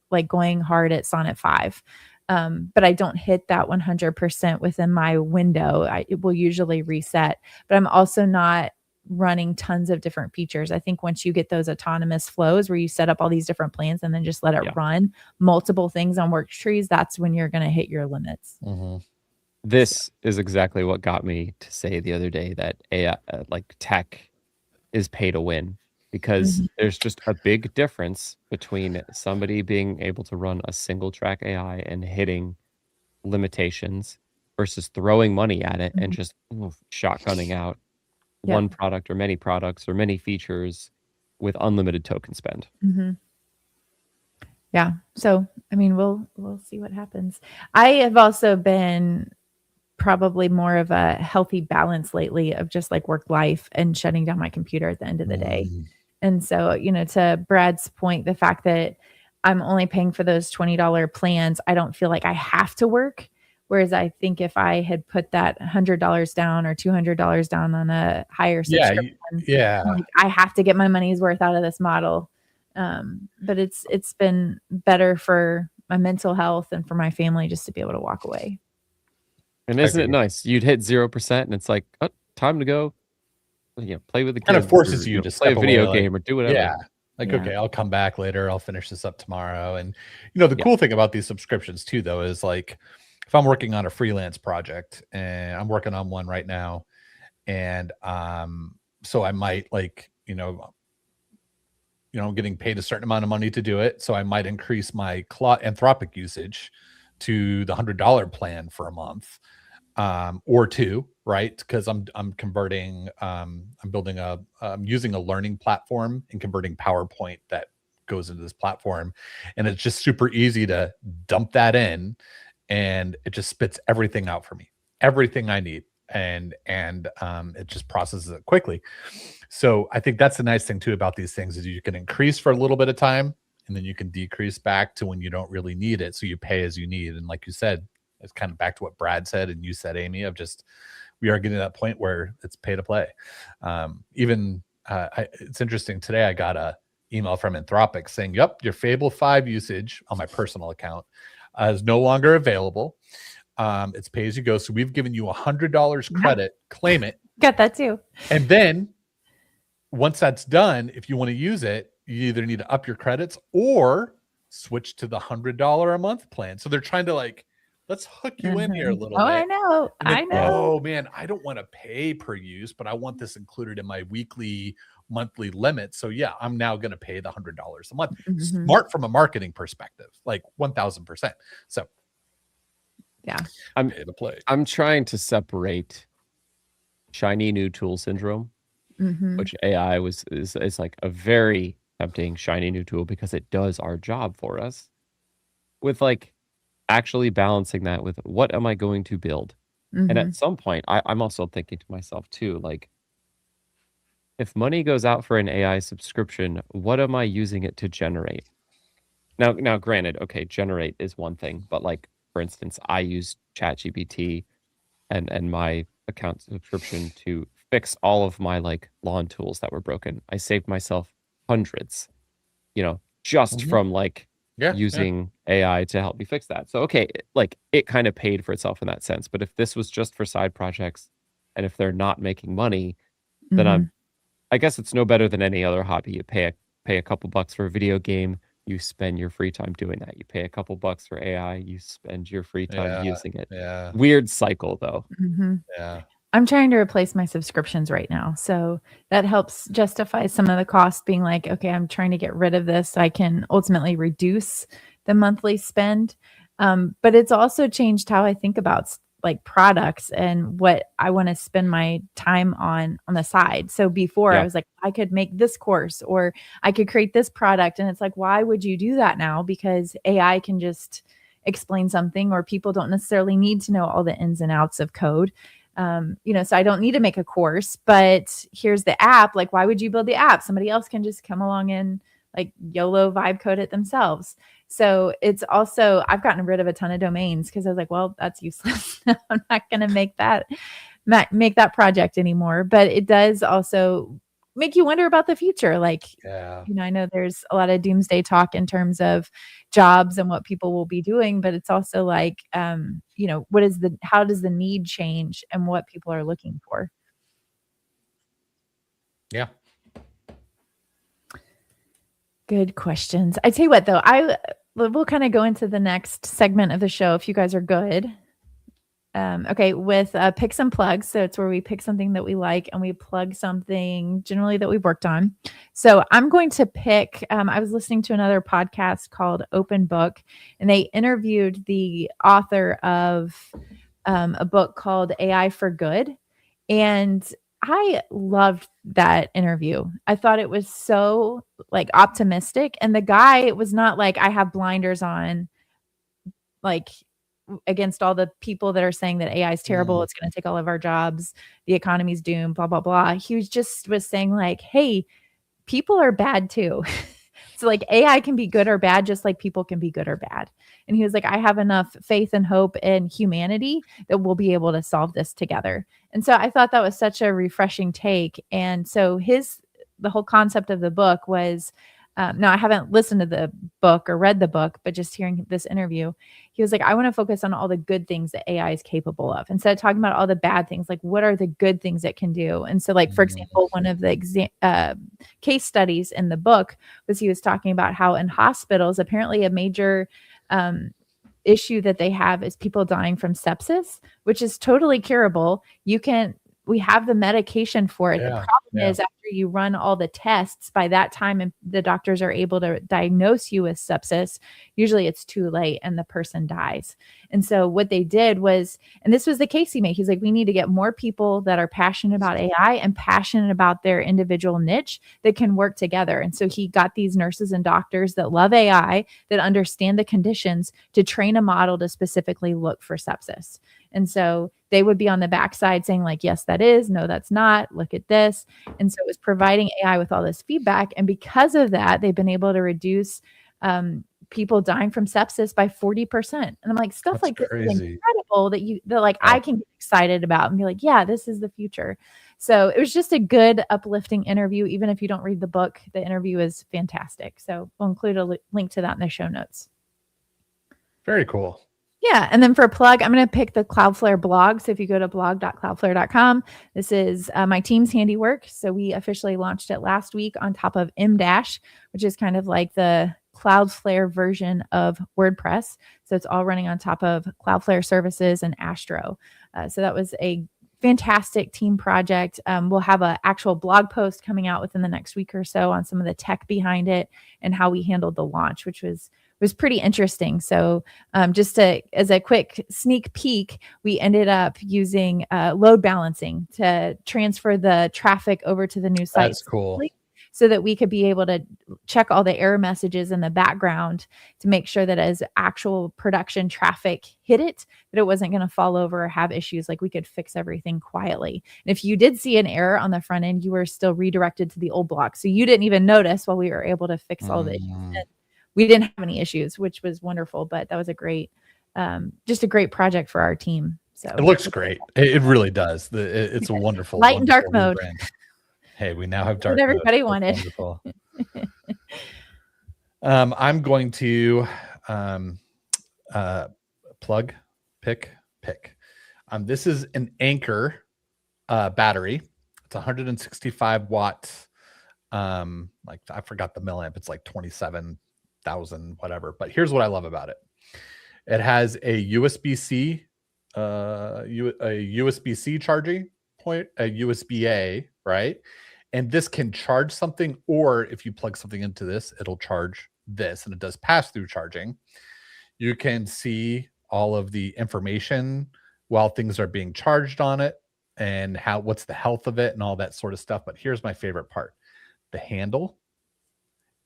like going hard at Sonnet 5. But I don't hit that 100% within my window. It will usually reset, but I'm also not running tons of different features. I think once you get those autonomous flows where you set up all these different plans and then just let it run multiple things on work trees, that's when you're going to hit your limits. This is exactly what got me to say the other day that AI, like tech, is pay to win. Because there's just a big difference between somebody being able to run a single track AI and hitting limitations versus throwing money at it and just shotgunning out one product or many products or many features with unlimited token spend. Yeah. So, I mean, we'll see what happens. I have also been probably more of a healthy balance lately of just like work life and shutting down my computer at the end of the day. And so, to Brad's point, the fact that I'm only paying for those $20 plans, I don't feel like I have to work. Whereas I think if I had put that $100 down or $200 down on a higher subscription, like I have to get my money's worth out of this model. But it's been better for my mental health and for my family just to be able to walk away. And isn't it nice? You'd hit 0% and it's like, oh, time to go. Play with the kids. Kind of forces you to play a video game or do whatever. Okay, I'll come back later. I'll finish this up tomorrow. And the cool thing about these subscriptions too, though, is like if I'm working on a freelance project, and I'm working on one right now, and so I might I'm getting paid a certain amount of money to do it, so I might increase my Anthropic usage to the $100 plan for a month. Or two, right? Because I'm converting, I'm using a learning platform and converting PowerPoint that goes into this platform, and it's just super easy to dump that in, and it just spits everything out for me, everything I need, and it just processes it quickly. So I think that's the nice thing too about these things is you can increase for a little bit of time, and then you can decrease back to when you don't really need it. So you pay as you need, and like you said. It's kind of back to what Brad said and you said, Amy, of just we are getting to that point where it's pay to play. It's interesting. Today I got a email from Anthropic saying, "Yep, your Fable 5 usage on my personal account is no longer available. It's pay as you go. So we've given you $100 credit. Claim it. Got that too. And then once that's done, if you want to use it, you either need to up your credits or switch to the $100 a month plan." So they're trying to let's hook you in here a little bit. I know. I know. Oh man, I don't want to pay per use, but I want this included in my monthly limit. So yeah, I'm now going to pay the $100 a month. Smart from a marketing perspective, 1000%. So yeah, pay to play. I'm trying to separate shiny new tool syndrome, which AI is like a very tempting shiny new tool because it does our job for us, with actually balancing that with what am I going to build? And at some point, I'm also thinking to myself too, if money goes out for an AI subscription, what am I using it to generate? Now, granted, okay, generate is one thing, but for instance, I use ChatGPT and my account subscription to fix all of my lawn tools that were broken. I saved myself hundreds, just from using AI to help me fix that. So, okay, it kind of paid for itself in that sense. But if this was just for side projects, And if they're not making money, then I guess it's no better than any other hobby. You pay a couple bucks for a video game, you spend your free time doing that. You pay a couple bucks for AI, you spend your free time Yeah. using it. Yeah. Weird cycle though. Yeah. I'm trying to replace my subscriptions right now. So that helps justify some of the costs, being like, okay, I'm trying to get rid of this so I can ultimately reduce the monthly spend. But it's also changed how I think about like products and what I want to spend my time on the side. So before I was like, I could make this course or I could create this product. And it's like, why would you do that now? Because AI can just explain something, or people don't necessarily need to know all the ins and outs of code. So I don't need to make a course, but here's the app. Like, why would you build the app? Somebody else can just come along and like YOLO vibe code it themselves. So it's also, I've gotten rid of a ton of domains because I was like, well, that's useless. I'm not going to make that project anymore. But it does also make you wonder about the future. Like, I know there's a lot of doomsday talk in terms of jobs and what people will be doing, but it's also like, how does the need change and what people are looking for? Yeah. Good questions. I tell you what, though, we'll kind of go into the next segment of the show if you guys are good. Okay, with picks and plugs. So it's where we pick something that we like and we plug something generally that we've worked on. So I'm going to pick, I was listening to another podcast called Open Book, and they interviewed the author of a book called AI for Good. And I loved that interview. I thought it was so like optimistic. And the guy was not like, I have blinders on, like against all the people that are saying that AI is terrible. It's going to take all of our jobs. The economy's doomed, blah, blah, blah. He was saying like, hey, people are bad too. So like AI can be good or bad, just like people can be good or bad. And he was like, I have enough faith and hope in humanity that we'll be able to solve this together. And so I thought that was such a refreshing take. And so the whole concept of the book was, now I haven't listened to the book or read the book, but just hearing this interview, he was like, I want to focus on all the good things that AI is capable of. Instead of talking about all the bad things, like what are the good things it can do? And so like, for example, one of the case studies in the book was he was talking about how in hospitals, apparently a major issue that they have is people dying from sepsis, which is totally curable. We have the medication for it. The problem is after you run all the tests, by that time and the doctors are able to diagnose you with sepsis, usually it's too late and the person dies. And so what they did was, and this was the case he made, he's like, we need to get more people that are passionate about AI and passionate about their individual niche that can work together. And so he got these nurses and doctors that love AI, that understand the conditions, to train a model to specifically look for sepsis. And so they would be on the backside saying like, yes, that is, no, that's not, look at this. And so it was providing AI with all this feedback. And because of that, they've been able to reduce people dying from sepsis by 40%. And I'm like, stuff like this is incredible that I can get excited about and be like, yeah, this is the future. So it was just a good uplifting interview. Even if you don't read the book, the interview is fantastic. So we'll include a link to that in the show notes. Very cool. Yeah. And then for a plug, I'm going to pick the Cloudflare blog. So if you go to blog.cloudflare.com, this is my team's handiwork. So we officially launched it last week on top of M-Dash, which is kind of like the Cloudflare version of WordPress. So it's all running on top of Cloudflare services and Astro. So that was a fantastic team project. We'll have an actual blog post coming out within the next week or so on some of the tech behind it and how we handled the launch, which was pretty interesting. So as a quick sneak peek, we ended up using load balancing to transfer the traffic over to the new site. That's cool. So that we could be able to check all the error messages in the background to make sure that as actual production traffic hit it, that it wasn't going to fall over or have issues. Like we could fix everything quietly. And if you did see an error on the front end, you were still redirected to the old block. So you didn't even notice while we were able to fix all the issues. And we didn't have any issues, which was wonderful, but that was just a great project for our team. So it looks great. It really does. It's a wonderful light and dark mode. Brand. Hey, we now have dark mode. What everybody wanted. Wonderful. I'm going to pick. This is an Anchor battery. It's 165 watts. Like I forgot the milliamp. It's like 27,000 whatever. But here's what I love about it. It has a USB-C, a USB-C charging point, a USB-A, right? And this can charge something, or if you plug something into this, it'll charge this, and it does pass-through charging. You can see all of the information while things are being charged on it and what's the health of it and all that sort of stuff. But here's my favorite part. The handle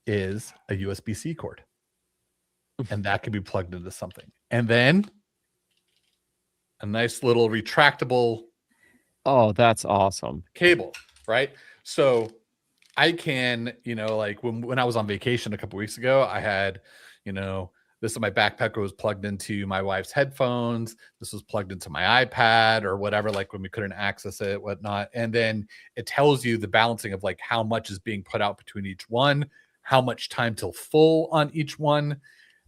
is a USB-C cord, and that can be plugged into something. And then a nice little retractable Oh, that's awesome. cable, right? So I can, like when I was on vacation a couple weeks ago, I had, this in my backpack was plugged into my wife's headphones. This was plugged into my iPad or whatever, like when we couldn't access it, whatnot. And then it tells you the balancing of like how much is being put out between each one, how much time till full on each one.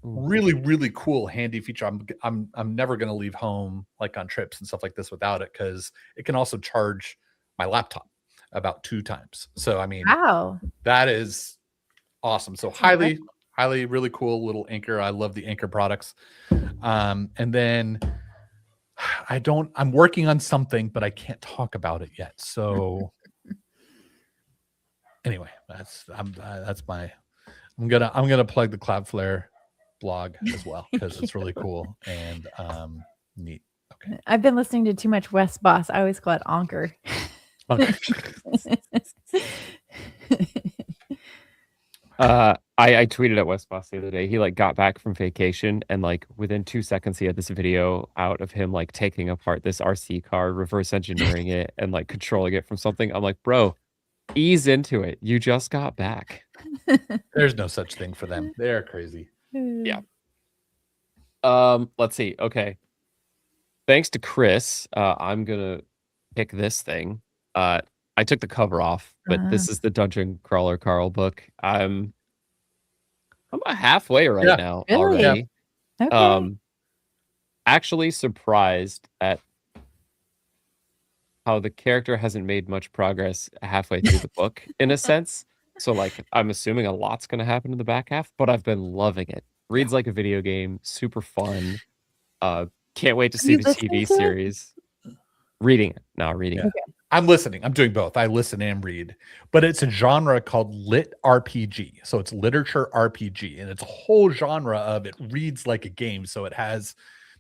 Really, really cool, handy feature. I'm never going to leave home like on trips and stuff like this without it, because it can also charge my laptop about 2 times. So I mean, Wow. that is awesome. So highly really cool little Anker. I love the Anker products. And then I'm working on something, but I can't talk about it yet. So anyway, I'm gonna plug the Cloudflare blog as well, because it's really cool and neat. Okay. I've been listening to too much Wes Boss. I always call it Anker. I tweeted at West Boss the other day. He like got back from vacation, and like within 2 seconds he had this video out of him like taking apart this RC car, reverse engineering it, and like controlling it from something. I'm like, bro, ease into it. You just got back. There's no such thing for them. They're crazy. Yeah. Let's see. Okay. Thanks to Chris, I'm gonna pick this thing. I took the cover off, but this is the Dungeon Crawler Carl book. I'm about halfway right now Really? already. Okay. Actually surprised at how the character hasn't made much progress halfway through the book, in a sense. So like I'm assuming a lot's gonna happen in the back half, but I've been loving it. Reads like a video game, super fun. Can't wait to see you the listening TV to it? series. Reading it. Now reading it. I'm listening. I'm doing both. I listen and read, but it's a genre called lit RPG. So it's literature RPG, and it's a whole genre of it reads like a game. So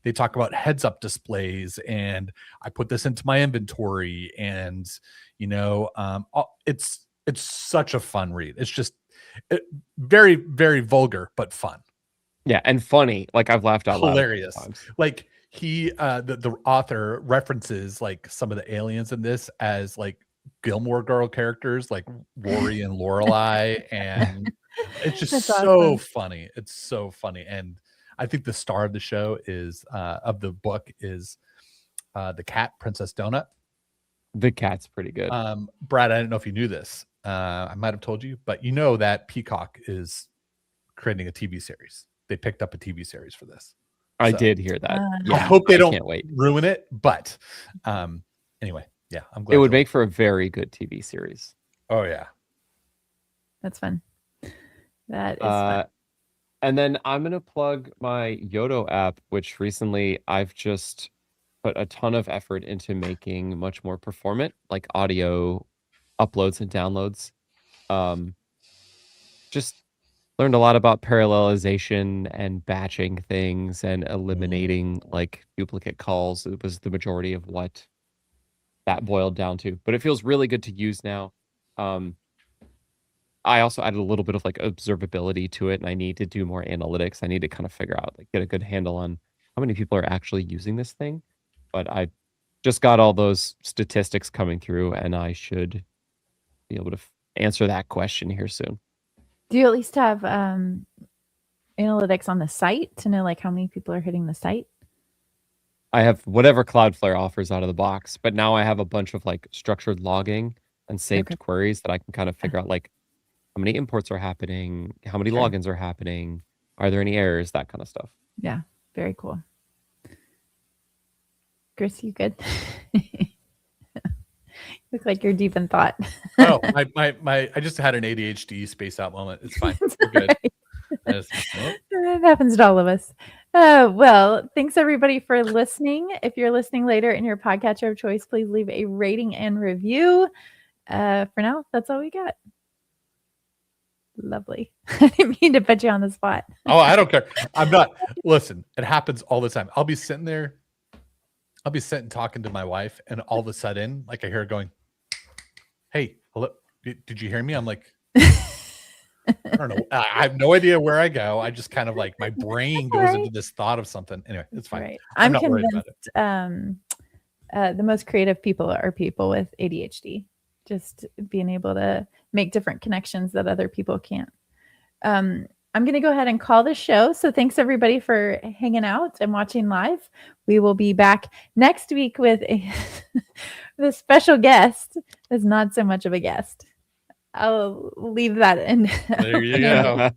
they talk about heads up displays, and I put this into my inventory, and it's such a fun read. It's just very, very vulgar, but fun. Yeah, and funny. Like I've laughed out loud. Hilarious. Times. Like the author references like some of the aliens in this as like Gilmore Girl characters, like Rory and Lorelai, and it's just That's so awesome. funny. It's so funny, and I think the star of the show of the book is the cat, Princess Donut. The cat's pretty good. Brad, I didn't know if you knew this. I might have told you, but you know that Peacock is creating a TV series. They picked up a TV series for this. I So, did hear that. I I hope they I don't can't wait. ruin it, but anyway, yeah, I'm glad It would to- make for a very good TV series. Oh yeah. That's fun. That is fun. And then I'm gonna plug my Yodo app, which recently I've just put a ton of effort into making much more performant, like audio uploads and downloads. Just learned a lot about parallelization and batching things and eliminating like duplicate calls. It was the majority of what that boiled down to, but it feels really good to use now. I also added a little bit of like observability to it, and I need to do more analytics. I need to kind of figure out, like, get a good handle on how many people are actually using this thing. But I just got all those statistics coming through, and I should be able to answer that question here soon. Do you at least have analytics on the site to know like how many people are hitting the site? I have whatever Cloudflare offers out of the box, but now I have a bunch of like structured logging and saved queries that I can kind of figure out, like how many imports are happening, how many logins are happening, are there any errors, that kind of stuff. Yeah, very cool. Chris, you good? Look like you're deep in thought. Oh, I just had an ADHD space out moment. It's fine. We're good. That happens to all of us. Well, thanks everybody for listening. If you're listening later in your podcatcher of choice, please leave a rating and review. For now, that's all we got. Lovely. I didn't mean to put you on the spot. Oh, I don't care. I'm not. Listen, it happens all the time. I'll be sitting talking to my wife, and all of a sudden, like I hear her going, "Hey, hello, did you hear me?" I'm like, I don't know. I have no idea where I go. I just kind of like my brain goes into this thought of something. Anyway, it's fine. Right. I'm I'm not worried about convinced the most creative people are people with ADHD. Just being able to make different connections that other people can't. I'm going to go ahead and call the show. So thanks everybody for hanging out and watching live. We will be back next week with the special guest. Is not so much of a guest. I'll leave that in. There you go.